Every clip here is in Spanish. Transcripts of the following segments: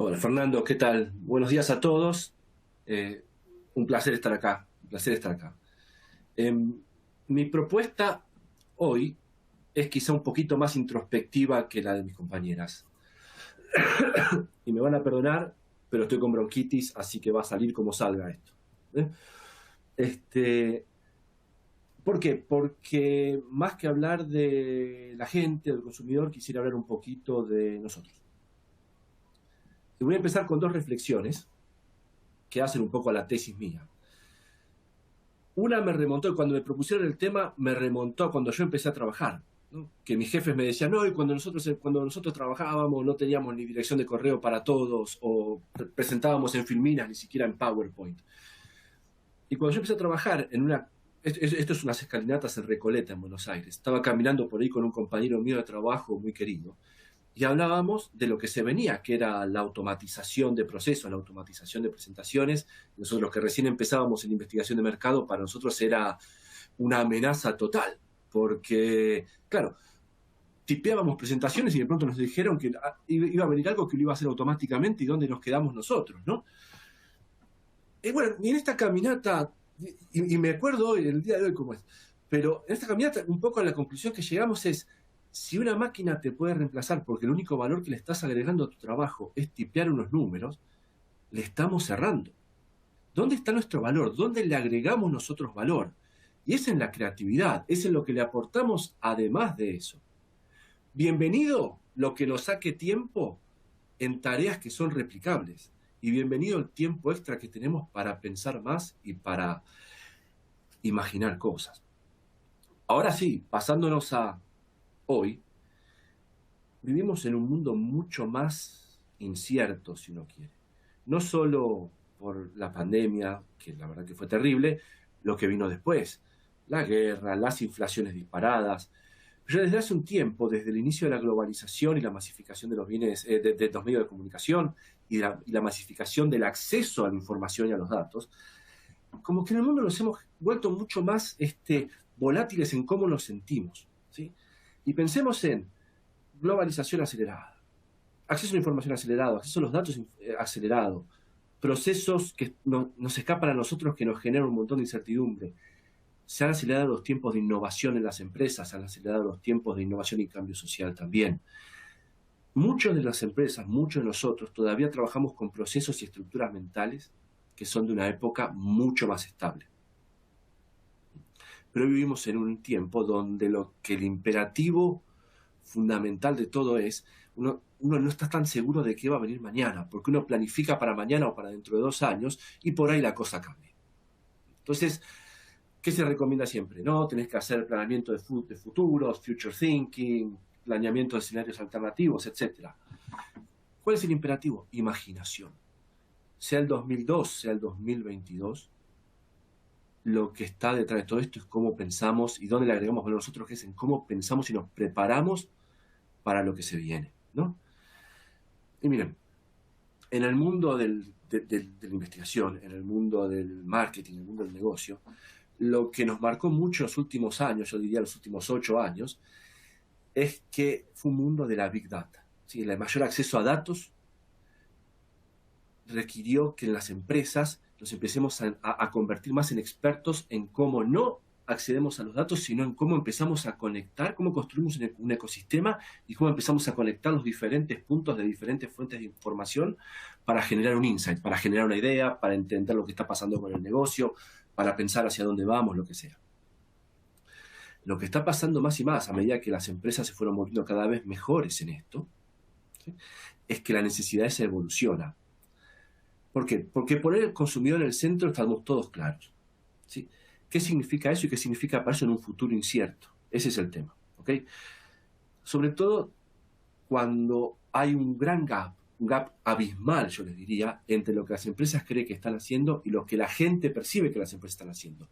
Hola Fernando, ¿qué tal? Buenos días a todos. Eh, un placer estar acá, un placer estar acá. Em, Mi propuesta hoy es quizá un poquito más introspectiva que la de mis compañeras. Y me van a perdonar, pero estoy con bronquitis, así que va a salir como salga esto. ¿Eh? Este, ¿Por qué? Porque más que hablar de la gente, del consumidor, quisiera hablar un poquito de nosotros. Y voy a empezar con dos reflexiones que hacen un poco a la tesis mía. Una me remontó, cuando me propusieron el tema, me remontó a cuando yo empecé a trabajar, ¿no? Que mis jefes me decían, no, y cuando nosotros trabajábamos no teníamos ni dirección de correo para todos, o presentábamos en Filminas, ni siquiera en PowerPoint. Y cuando yo empecé a trabajar en una... Esto es unas escalinatas en Recoleta, en Buenos Aires. Estaba caminando por ahí con un compañero mío de trabajo muy querido, y hablábamos de lo que se venía, que era la automatización de procesos, la automatización de presentaciones. Nosotros los que recién empezábamos en investigación de mercado, para nosotros era una amenaza total, porque, claro, tipeábamos presentaciones y de pronto nos dijeron que iba a venir algo que lo iba a hacer automáticamente y dónde nos quedamos nosotros, ¿no? Y bueno, y en esta caminata, y me acuerdo hoy, el día de hoy cómo es, pero en esta caminata un poco a la conclusión que llegamos es, si una máquina te puede reemplazar porque el único valor que le estás agregando a tu trabajo es tipear unos números, le estamos cerrando. ¿Dónde está nuestro valor? ¿Dónde le agregamos nosotros valor? Y es en la creatividad, es en lo que le aportamos además de eso. Bienvenido lo que nos saque tiempo en tareas que son replicables. Y bienvenido el tiempo extra que tenemos para pensar más y para imaginar cosas. Ahora sí, pasándonos a hoy, vivimos en un mundo mucho más incierto, si uno quiere. No solo por la pandemia, que la verdad que fue terrible, lo que vino después, la guerra, las inflaciones disparadas. Pero desde hace un tiempo, desde el inicio de la globalización y la masificación de los bienes, de los medios de comunicación y la masificación del acceso a la información y a los datos, como que en el mundo nos hemos vuelto mucho más volátiles en cómo nos sentimos, ¿sí? Y pensemos en globalización acelerada, acceso a la información acelerado, acceso a los datos acelerado, procesos que nos escapan a nosotros que nos generan un montón de incertidumbre. Se han acelerado los tiempos de innovación en las empresas, se han acelerado los tiempos de innovación y cambio social también. Muchas de las empresas, muchos de nosotros, todavía trabajamos con procesos y estructuras mentales que son de una época mucho más estable. Pero hoy vivimos en un tiempo donde lo que el imperativo fundamental de todo es, uno no está tan seguro de qué va a venir mañana, porque uno planifica para mañana o para dentro de 2 años y por ahí la cosa cambia. Entonces, ¿qué se recomienda siempre? No, tenés que hacer planeamiento de futuros, future thinking, planeamiento de escenarios alternativos, etc. ¿Cuál es el imperativo? Imaginación. Sea el 2002, sea el 2022, lo que está detrás de todo esto es cómo pensamos y dónde le agregamos valor a nosotros, que es en cómo pensamos y nos preparamos para lo que se viene, ¿no? Y miren, en el mundo de la investigación, en el mundo del marketing, en el mundo del negocio, lo que nos marcó mucho los últimos años, yo diría los últimos 8 años, es que fue un mundo de la Big Data, ¿sí? El mayor acceso a datos requirió que en las empresas nos empecemos a convertir más en expertos en cómo no accedemos a los datos, sino en cómo empezamos a conectar, cómo construimos un ecosistema y cómo empezamos a conectar los diferentes puntos de diferentes fuentes de información para generar un insight, para generar una idea, para entender lo que está pasando con el negocio, para pensar hacia dónde vamos, lo que sea. Lo que está pasando más y más a medida que las empresas se fueron volviendo cada vez mejores en esto, ¿sí?, es que la necesidad se evoluciona. ¿Por qué? Porque poner el consumidor en el centro estamos todos claros, ¿sí? ¿Qué significa eso y qué significa para eso en un futuro incierto? Ese es el tema, ¿ok? Sobre todo cuando hay un gap abismal, yo les diría, entre lo que las empresas creen que están haciendo y lo que la gente percibe que las empresas están haciendo.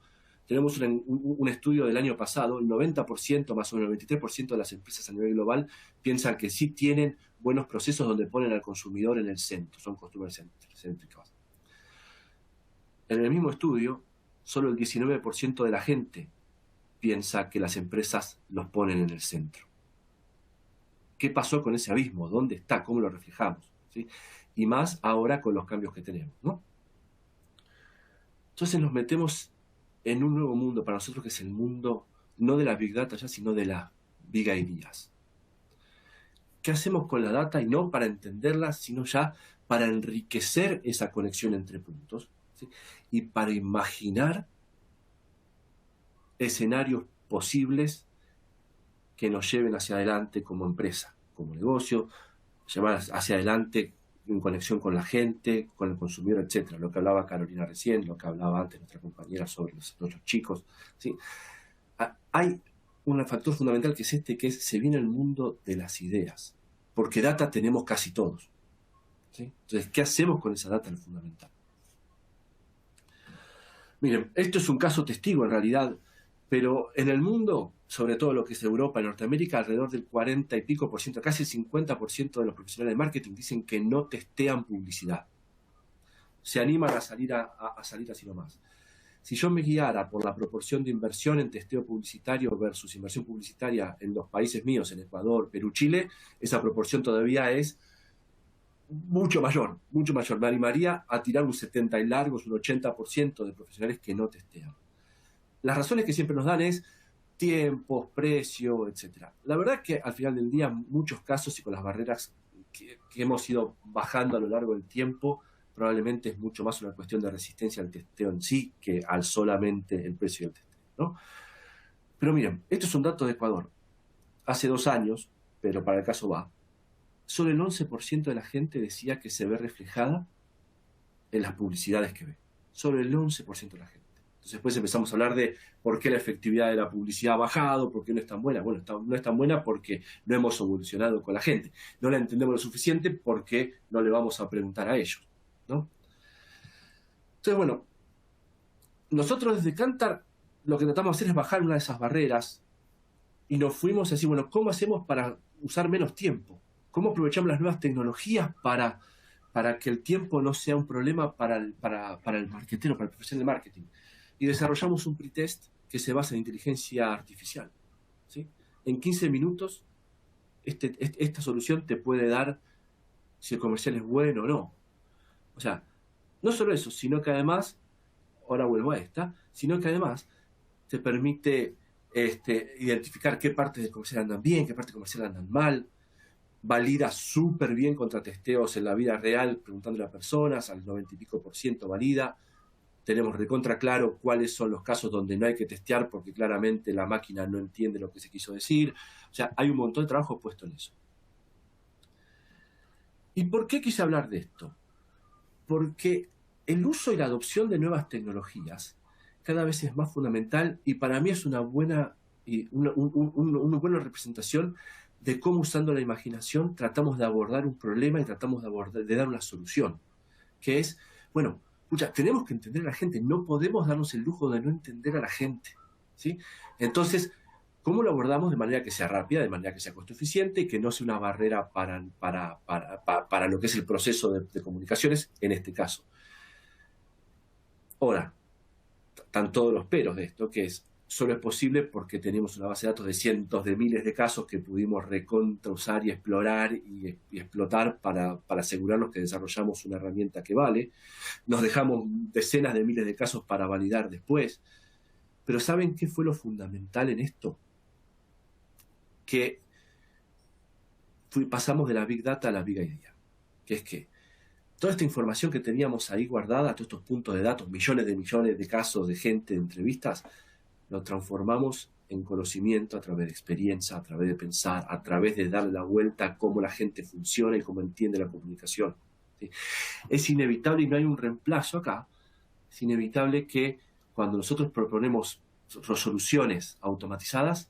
Tenemos un estudio del año pasado, el 90%, más o menos el 23% de las empresas a nivel global piensan que sí tienen buenos procesos donde ponen al consumidor en el centro, son customer céntricos. En el mismo estudio, solo el 19% de la gente piensa que las empresas los ponen en el centro. ¿Qué pasó con ese abismo? ¿Dónde está? ¿Cómo lo reflejamos? ¿sí? Y más ahora con los cambios que tenemos, ¿no? Entonces nos metemos en un nuevo mundo para nosotros, que es el mundo no de la Big Data ya, sino de las Big Ideas. ¿Qué hacemos con la data? Y no para entenderla, sino ya para enriquecer esa conexión entre puntos, ¿sí? Y para imaginar escenarios posibles que nos lleven hacia adelante como empresa, como negocio, llevar hacia adelante en conexión con la gente, con el consumidor, etcétera. Lo que hablaba Carolina recién, lo que hablaba antes nuestra compañera sobre los chicos, ¿sí? Hay un factor fundamental que es que es, se viene el mundo de las ideas, porque data tenemos casi todos, ¿sí? Entonces, ¿qué hacemos con esa data? Es lo fundamental. Miren, esto es un caso testigo en realidad, pero en el mundo, sobre todo lo que es Europa y Norteamérica, alrededor del 40 y pico por ciento, casi el 50% de los profesionales de marketing dicen que no testean publicidad. Se animan a salir así nomás. Si yo me guiara por la proporción de inversión en testeo publicitario versus inversión publicitaria en los países míos, en Ecuador, Perú, Chile, esa proporción todavía es mucho mayor, mucho mayor. Me animaría a tirar un 70 y largos, un 80% de profesionales que no testean. Las razones que siempre nos dan es tiempos, precio, etc. La verdad es que al final del día, en muchos casos y con las barreras que hemos ido bajando a lo largo del tiempo, probablemente es mucho más una cuestión de resistencia al testeo en sí que al solamente el precio del testeo, ¿no? Pero miren, esto es un dato de Ecuador. Hace 2 años, pero para el caso va, solo el 11% de la gente decía que se ve reflejada en las publicidades que ve. Solo el 11% de la gente. Entonces después empezamos a hablar de por qué la efectividad de la publicidad ha bajado, por qué no es tan buena. Bueno, no es tan buena porque no hemos evolucionado con la gente. No la entendemos lo suficiente porque no le vamos a preguntar a ellos, ¿no? Entonces, bueno, nosotros desde Kantar lo que tratamos de hacer es bajar una de esas barreras y nos fuimos a decir, bueno, ¿cómo hacemos para usar menos tiempo? ¿Cómo aprovechamos las nuevas tecnologías para que el tiempo no sea un problema para el marketero, para el profesional de marketing? Y desarrollamos un pretest que se basa en inteligencia artificial, ¿sí? En 15 minutos esta solución te puede dar si el comercial es bueno o no. O sea, no solo eso, sino que además, ahora vuelvo a esta, sino que además te permite identificar qué partes del comercial andan bien, qué partes del comercial andan mal, valida súper bien contra testeos en la vida real, preguntándole a personas, al 90 y pico % valida. Tenemos recontra claro cuáles son los casos donde no hay que testear porque claramente la máquina no entiende lo que se quiso decir. O sea, hay un montón de trabajo puesto en eso. ¿Y por qué quise hablar de esto? Porque el uso y la adopción de nuevas tecnologías cada vez es más fundamental y para mí es una buena representación de cómo usando la imaginación tratamos de abordar un problema y tratamos de dar una solución, que es, bueno, escucha, tenemos que entender a la gente, no podemos darnos el lujo de no entender a la gente, ¿sí? Entonces, ¿cómo lo abordamos de manera que sea rápida, de manera que sea costo eficiente y que no sea una barrera para lo que es el proceso de comunicaciones en este caso? Ahora, están todos los peros de esto, que es, solo es posible porque tenemos una base de datos de cientos de miles de casos que pudimos recontra usar y explorar y explotar para asegurarnos que desarrollamos una herramienta que vale. Nos dejamos decenas de miles de casos para validar después. Pero ¿saben qué fue lo fundamental en esto? Que pasamos de la Big Data a la Big Idea. Que es que toda esta información que teníamos ahí guardada, todos estos puntos de datos, millones de casos de gente, de entrevistas, lo transformamos en conocimiento a través de experiencia, a través de pensar, a través de darle la vuelta a cómo la gente funciona y cómo entiende la comunicación, ¿sí? Es inevitable, y no hay un reemplazo acá, es inevitable que cuando nosotros proponemos soluciones automatizadas,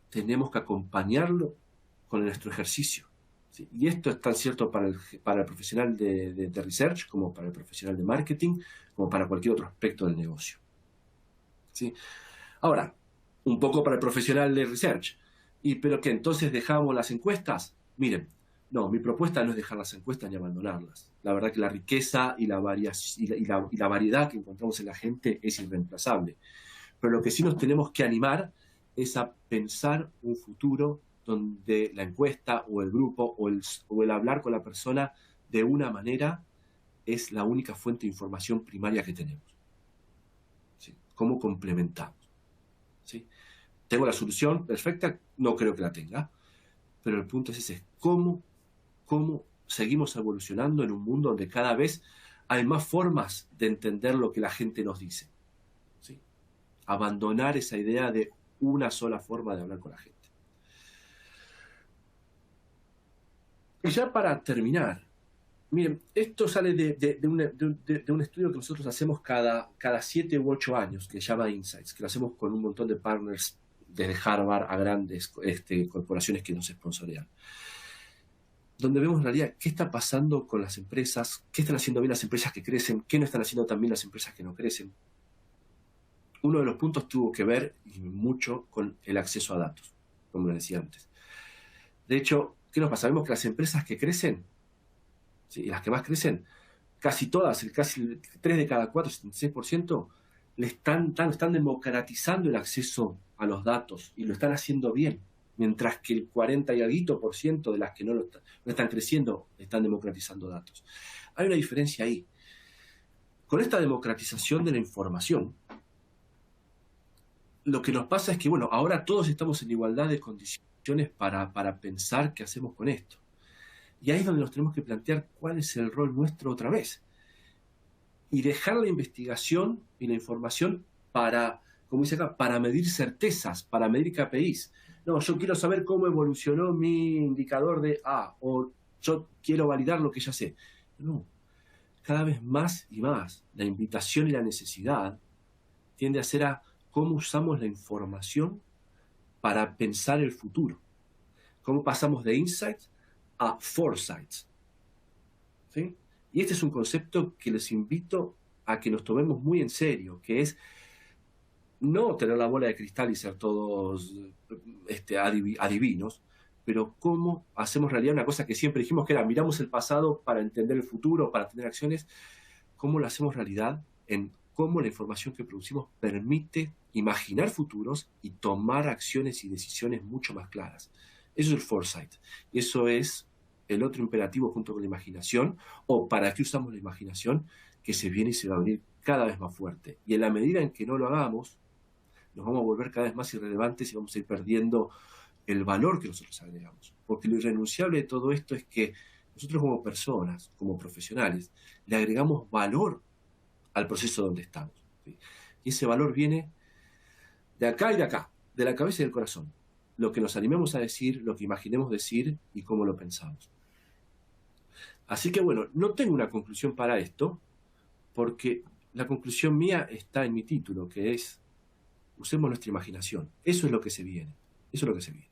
tenemos que acompañarlo con nuestro ejercicio, ¿sí? Y esto es tan cierto para el profesional de research como para el profesional de marketing, como para cualquier otro aspecto del negocio, ¿sí? Ahora, un poco para el profesional de research. ¿Pero qué? ¿Entonces dejamos las encuestas? Miren, no, mi propuesta no es dejar las encuestas ni abandonarlas. La verdad que la riqueza y la variedad que encontramos en la gente es irreemplazable. Pero lo que sí nos tenemos que animar es a pensar un futuro donde la encuesta o el grupo o el hablar con la persona de una manera es la única fuente de información primaria que tenemos. ¿Sí? ¿Cómo complementamos? ¿Sí? ¿Tengo la solución perfecta? No creo que la tenga. Pero el punto es ese, ¿cómo seguimos evolucionando en un mundo donde cada vez hay más formas de entender lo que la gente nos dice? ¿Sí? Abandonar esa idea de una sola forma de hablar con la gente. Y ya para terminar, miren, esto sale de un estudio que nosotros hacemos cada 7 u 8 años, que se llama Insights, que lo hacemos con un montón de partners, desde Harvard a grandes corporaciones que nos sponsorean, donde vemos en realidad qué está pasando con las empresas, qué están haciendo bien las empresas que crecen, qué no están haciendo tan bien las empresas que no crecen. Uno de los puntos tuvo que ver y mucho con el acceso a datos, como les decía antes. De hecho, ¿qué nos pasa? Vemos que las empresas que crecen, ¿sí?, y las que más crecen, casi todas, casi 3 de cada 4, 76%, están democratizando el acceso a los datos y lo están haciendo bien, mientras que el 40 y algo por ciento de las que no están creciendo están democratizando datos. Hay una diferencia ahí. Con esta democratización de la información, lo que nos pasa es que, bueno, ahora todos estamos en igualdad de condiciones para pensar qué hacemos con esto. Y ahí es donde nos tenemos que plantear cuál es el rol nuestro otra vez. Y dejar la investigación y la información para, como dice acá, para medir certezas, para medir KPIs. No, yo quiero saber cómo evolucionó mi indicador de A, o yo quiero validar lo que ya sé. No, cada vez más y más la invitación y la necesidad tiende a ser a cómo usamos la información para pensar el futuro. Cómo pasamos de insights a foresights. ¿Sí? Y este es un concepto que les invito a que nos tomemos muy en serio, que es no tener la bola de cristal y ser todos adivinos, pero cómo hacemos realidad una cosa que siempre dijimos que era, miramos el pasado para entender el futuro, para tener acciones, cómo lo hacemos realidad en cómo la información que producimos permite imaginar futuros y tomar acciones y decisiones mucho más claras. Eso es el foresight. Y eso es el otro imperativo junto con la imaginación, o para qué usamos la imaginación, que se viene y se va a venir cada vez más fuerte. Y en la medida en que no lo hagamos, nos vamos a volver cada vez más irrelevantes y vamos a ir perdiendo el valor que nosotros agregamos. Porque lo irrenunciable de todo esto es que nosotros como personas, como profesionales, le agregamos valor al proceso donde estamos, ¿sí? Y ese valor viene de acá y de acá, de la cabeza y del corazón. Lo que nos animemos a decir, lo que imaginemos decir y cómo lo pensamos. Así que bueno, no tengo una conclusión para esto, porque la conclusión mía está en mi título, que es: usemos nuestra imaginación. Eso es lo que se viene. Eso es lo que se viene.